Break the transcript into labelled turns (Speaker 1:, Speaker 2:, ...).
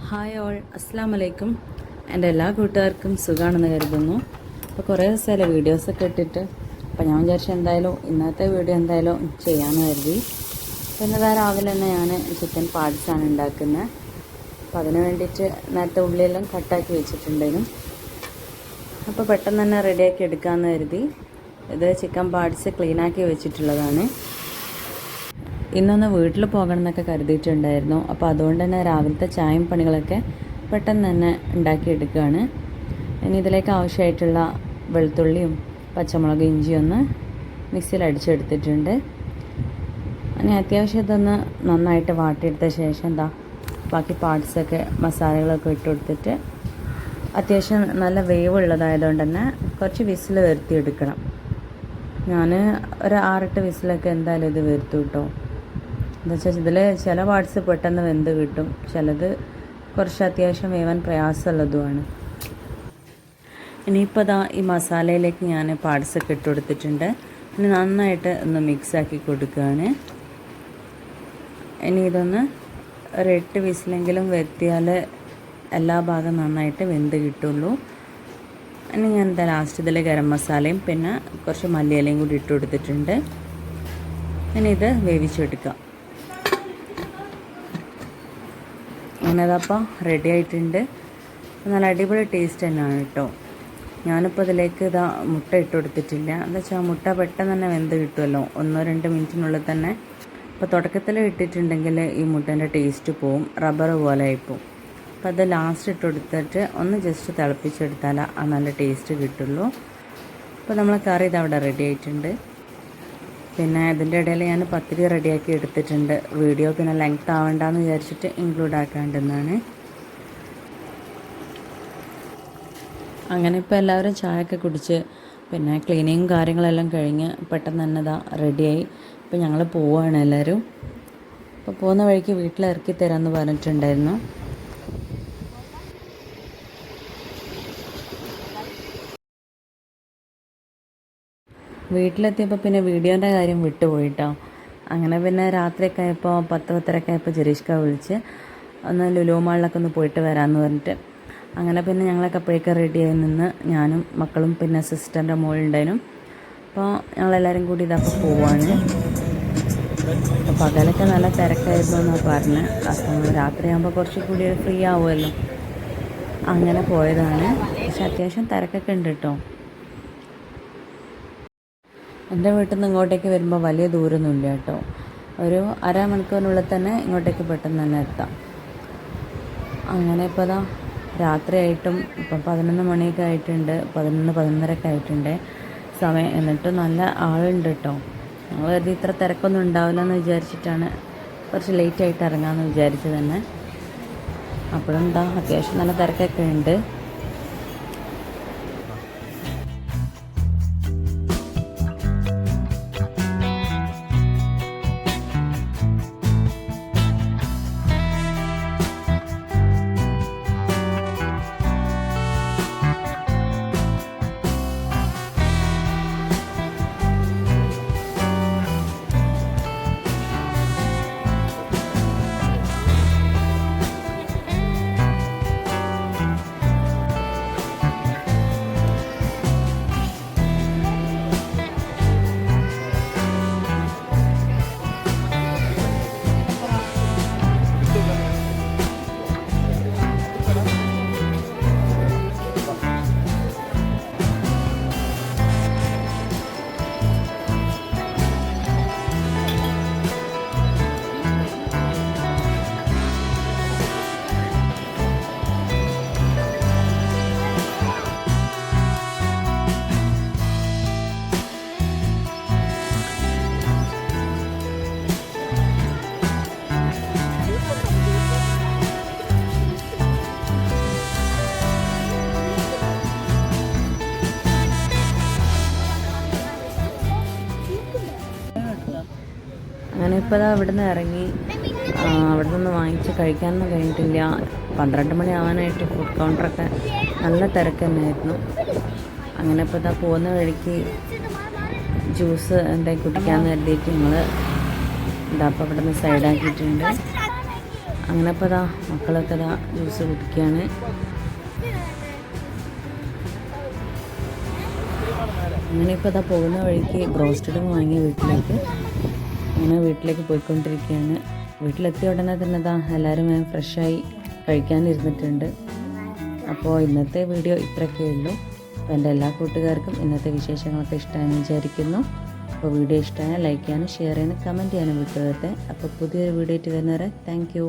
Speaker 1: Hi all, അസ്സാം വലൈക്കും. എൻ്റെ എല്ലാ കൂട്ടുകാർക്കും സുഖമാണെന്ന് കരുതുന്നു. അപ്പോൾ കുറേ ദിവസമല്ലേ വീഡിയോസൊക്കെ ഇട്ടിട്ട്, അപ്പോൾ ഞാൻ വിചാരിച്ചു എന്തായാലും ഇന്നത്തെ വീഡിയോ എന്തായാലും ചെയ്യാമെന്ന് കരുതി. പിന്നെ രാവിലെ തന്നെ ഞാൻ ചിക്കൻ പാർട്സാണ് ഉണ്ടാക്കുന്നത്. അപ്പോൾ അതിന് വേണ്ടിയിട്ട് നേരത്തെ ഉള്ളിയെല്ലാം കട്ടാക്കി വെച്ചിട്ടുണ്ടായിരുന്നു. അപ്പോൾ പെട്ടെന്ന് തന്നെ റെഡിയാക്കി എടുക്കാമെന്ന് കരുതി. ഇത് ചിക്കൻ പാർട്സ് ക്ലീനാക്കി വെച്ചിട്ടുള്ളതാണ്. ഇന്നൊന്ന് വീട്ടിൽ പോകണം എന്നൊക്കെ കരുതിയിട്ടുണ്ടായിരുന്നു. അപ്പോൾ അതുകൊണ്ട് തന്നെ രാവിലത്തെ ചായയും പണികളൊക്കെ പെട്ടെന്ന് തന്നെ ഉണ്ടാക്കിയെടുക്കുകയാണ്. ഇനി ഇതിലേക്ക് ആവശ്യമായിട്ടുള്ള വെളുത്തുള്ളിയും പച്ചമുളക് ഇഞ്ചിയും ഒന്ന് മിക്സിയിൽ അടിച്ചെടുത്തിട്ടുണ്ട്. ഇനി അത്യാവശ്യം ഇതൊന്ന് നന്നായിട്ട് വാട്ടിയെടുത്ത ശേഷം ബാക്കി പാർട്സൊക്കെ മസാലകളൊക്കെ ഇട്ട് കൊടുത്തിട്ട് അത്യാവശ്യം നല്ല വേവുള്ളതായതുകൊണ്ട് തന്നെ കുറച്ച് വിസിൽ വരുത്തിയെടുക്കണം. ഞാൻ ഒരു 6-8 വിസിലൊക്കെ എന്തായാലും ഇത് വരുത്തും കേട്ടോ. എന്താ വെച്ചാൽ ഇതിൽ ചില പാർട്സ് പെട്ടെന്ന് വെന്ത് കിട്ടും, ചിലത് കുറച്ച് അത്യാവശ്യം വേവാൻ പ്രയാസമുള്ളതുമാണ്. ഇനിയിപ്പോൾ ഈ മസാലയിലേക്ക് ഞാൻ പാർട്സൊക്കെ ഇട്ട് കൊടുത്തിട്ടുണ്ട്. ഇനി നന്നായിട്ട് ഒന്ന് മിക്സാക്കി കൊടുക്കുകയാണ്. ഇനി ഇതൊന്ന് ഒരു 8 വിസിലെങ്കിലും വരുത്തിയാൽ എല്ലാ ഭാഗം നന്നായിട്ട് വെന്ത് കിട്ടുള്ളൂ. ഇനി ഞാൻ ലാസ്റ്റ് ഇതിൽ ഗരം മസാലയും പിന്നെ കുറച്ച് മല്ലിയിലയും കൂടി ഇട്ട് കൊടുത്തിട്ടുണ്ട്. ഇനി ഇത് വേവിച്ചെടുക്കാം. അങ്ങനെ അതപ്പോൾ റെഡി ആയിട്ടുണ്ട്. നല്ല അടിപൊളി ടേസ്റ്റ് തന്നെയാണ് കേട്ടോ. ഞാനിപ്പോൾ ഇതിലേക്ക് മുട്ട ഇട്ട് കൊടുത്തിട്ടില്ല. എന്താ വെച്ചാൽ മുട്ട പെട്ടെന്ന് തന്നെ വെന്ത് കിട്ടുമല്ലോ, 1-2 മിനിറ്റിനുള്ളിൽ തന്നെ. അപ്പോൾ തുടക്കത്തിൽ ഇട്ടിട്ടുണ്ടെങ്കിൽ ഈ മുട്ടേൻ്റെ ടേസ്റ്റ് പോവും, റബ്ബർ പോലെ ആയിപ്പോവും. അപ്പോൾ അത് ലാസ്റ്റ് ഇട്ട് കൊടുത്തിട്ട് ഒന്ന് ജസ്റ്റ് തിളപ്പിച്ചെടുത്താൽ ആ നല്ല ടേസ്റ്റ് കിട്ടുള്ളൂ. അപ്പോൾ നമ്മൾ കറി അവിടെ റെഡി ആയിട്ടുണ്ട്. പിന്നെ ഇതിൻ്റെ ഇടയിൽ ഞാൻ പത്തിരി റെഡിയാക്കി എടുത്തിട്ടുണ്ട്. വീഡിയോ പിന്നെ ലെങ്ത് ആവണ്ടെന്ന് വിചാരിച്ചിട്ട് ഇൻക്ലൂഡ് ആക്കാണ്ടെന്നാണ്. അങ്ങനെ ഇപ്പോൾ എല്ലാവരും ചായയൊക്കെ കുടിച്ച് പിന്നെ ക്ലീനിങ്ങും കാര്യങ്ങളെല്ലാം കഴിഞ്ഞ് പെട്ടെന്ന് തന്നെ റെഡിയായി. ഇപ്പോൾ ഞങ്ങൾ പോവുകയാണ് എല്ലാവരും. അപ്പോൾ പോകുന്ന വഴിക്ക് വീട്ടിലിറക്കി തരാമെന്ന് പറഞ്ഞിട്ടുണ്ടായിരുന്നു. വീട്ടിലെത്തിയപ്പോൾ പിന്നെ വീഡിയോൻ്റെ കാര്യം വിട്ടുപോയിട്ടോ. അങ്ങനെ പിന്നെ രാത്രിയൊക്കെ ആയപ്പോൾ 10-10:30 ആയപ്പോൾ ജെറീഷ്ക വിളിച്ച് ഒന്ന് ലുലു മാളിലൊക്കെ ഒന്ന് പോയിട്ട് വരാമെന്ന് പറഞ്ഞിട്ട്, അങ്ങനെ പിന്നെ ഞങ്ങളൊക്കെ അപ്പോഴേക്കും റെഡിയായി നിന്ന് ഞാനും മക്കളും പിന്നെ സിസ്റ്ററിൻ്റെ മോളുണ്ടായിരുന്നു. അപ്പോൾ ഞങ്ങളെല്ലാവരും കൂടി ഇതൊക്കെ പോവാണ്. അപ്പോൾ പകലൊക്കെ നല്ല തിരക്കായിരുന്നു എന്നാണ് പറഞ്ഞത്. അപ്പോൾ രാത്രിയാകുമ്പോൾ കുറച്ച് കൂടി ഫ്രീ ആവുമല്ലോ, അങ്ങനെ പോയതാണ്. പക്ഷെ അത്യാവശ്യം തിരക്കൊക്കെ ഉണ്ട് കേട്ടോ. എൻ്റെ വീട്ടിൽ നിന്ന് ഇങ്ങോട്ടേക്ക് വരുമ്പോൾ വലിയ ദൂരമൊന്നുമില്ല കേട്ടോ. ഒരു അരമണിക്കൂറിനുള്ളിൽ തന്നെ ഇങ്ങോട്ടേക്ക് പെട്ടെന്ന് തന്നെ എത്താം. അങ്ങനെ ഇപ്പോൾ രാത്രിയായിട്ടും ഇപ്പം 11 മണിയൊക്കെ ആയിട്ടുണ്ട്, 11-11:30 ആയിട്ടുണ്ട് സമയം. എന്നിട്ട് നല്ല ആളുണ്ട് കേട്ടോ. ഞങ്ങൾ കരുതി ഇത്ര തിരക്കൊന്നും ഉണ്ടാവില്ല എന്ന് വിചാരിച്ചിട്ടാണ് കുറച്ച് ലേറ്റായിട്ട് ഇറങ്ങാമെന്ന് വിചാരിച്ചത് തന്നെ. അപ്പോഴും അത്യാവശ്യം നല്ല തിരക്കൊക്കെ ഉണ്ട്. അങ്ങനെ ഇപ്പോൾ അവിടെ നിന്ന് ഇറങ്ങി. അവിടെ നിന്ന് വാങ്ങിച്ച് കഴിക്കാനൊന്നും കഴിഞ്ഞിട്ടില്ല. 12 മണി ആവാനായിട്ട് ഫുഡ് കൗണ്ടറൊക്കെ നല്ല തിരക്ക് തന്നെയായിരുന്നു. അങ്ങനെ ഇപ്പോൾ പോകുന്ന വഴിക്ക് ജ്യൂസ് എന്തായി കുടിക്കാമെന്ന് കരുതിയിട്ട് ഞങ്ങൾ അപ്പോൾ അവിടെ നിന്ന് സൈഡാക്കിയിട്ടുണ്ട്. അങ്ങനെ ഇപ്പോൾ അതാ മക്കളൊക്കെ അതാ ജ്യൂസ് കുടിക്കുകയാണ്. അങ്ങനെ ഇപ്പോൾ അതാ പോകുന്ന വഴിക്ക് ബ്രോസ്റ്റഡും വാങ്ങി വീട്ടിലേക്ക് പോയിക്കൊണ്ടിരിക്കുകയാണ്. വീട്ടിലെത്തിയ ഉടനെ തന്നെ അതാ എല്ലാവരും ഫ്രഷായി കഴിക്കാനിരുന്നിട്ടുണ്ട്. അപ്പോൾ ഇന്നത്തെ വീഡിയോ ഇത്രയൊക്കെ ഉള്ളൂ. അപ്പോൾ എൻ്റെ എല്ലാ കൂട്ടുകാർക്കും ഇന്നത്തെ വിശേഷങ്ങളൊക്കെ ഇഷ്ടമാണെന്ന് വിചാരിക്കുന്നു. അപ്പോൾ വീഡിയോ ഇഷ്ടമായാൽ ലൈക്ക് ചെയ്യാനും ഷെയർ ചെയ്യാനും കമൻറ്റ് ചെയ്യാനും വിട്ടുതരട്ടെ. അപ്പോൾ പുതിയൊരു വീഡിയോ ആയിട്ട് വരുന്നവരെ താങ്ക് യു.